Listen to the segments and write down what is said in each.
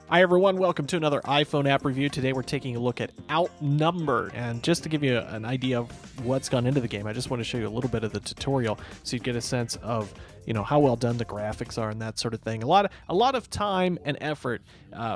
Hi everyone, welcome to another iPhone app review. Today we're taking a look at Outnumbered, and just to give you an idea of what's gone into the game, I just want to show you a little bit of the tutorial so you get a sense of how well done the graphics are and that sort of thing. A lot of time and effort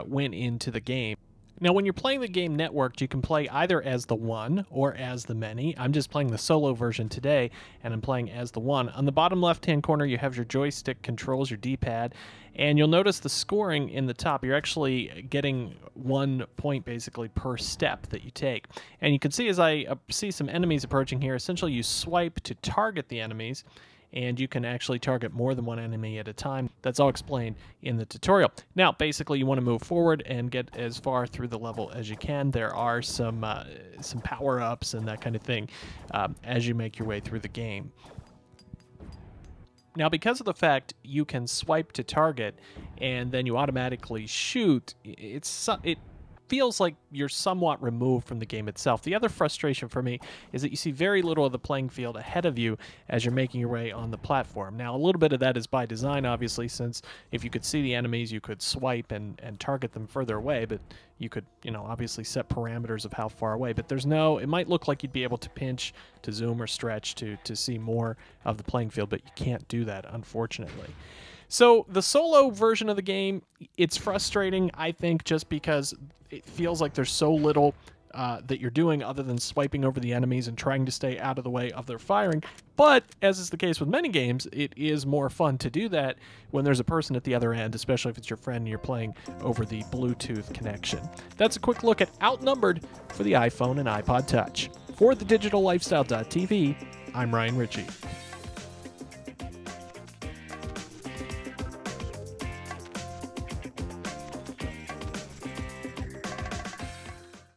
went into the game. Now, when you're playing the game networked, you can play either as the one or as the many. I'm just playing the solo version today, and I'm playing as the one. On the bottom left-hand corner, you have your joystick controls, your D-pad, and you'll notice the scoring in the top. You're actually getting 1 point basically per step that you take. And you can see as I see some enemies approaching here, essentially you swipe to target the enemies, and you can actually target more than one enemy at a time. That's all explained in the tutorial. Now, basically, you want to move forward and get as far through the level as you can. There are some power-ups and that kind of thing as you make your way through the game. Now, because of the fact you can swipe to target and then you automatically shoot, it feels like you're somewhat removed from the game itself. The other frustration for me is that you see very little of the playing field ahead of you as you're making your way on the platform. Now, a little bit of that is by design, obviously, since if you could see the enemies, you could swipe and target them further away, but you could, obviously set parameters of how far away. But it might look like you'd be able to pinch, to zoom, or stretch to see more of the playing field, but you can't do that, unfortunately. So the solo version of the game, it's frustrating, I think, just because it feels like there's so little that you're doing other than swiping over the enemies and trying to stay out of the way of their firing. But, as is the case with many games, it is more fun to do that when there's a person at the other end, especially if it's your friend and you're playing over the Bluetooth connection. That's a quick look at Outnumbered for the iPhone and iPod Touch. For thedigital lifestyle.tv, I'm Ryan Ritchie.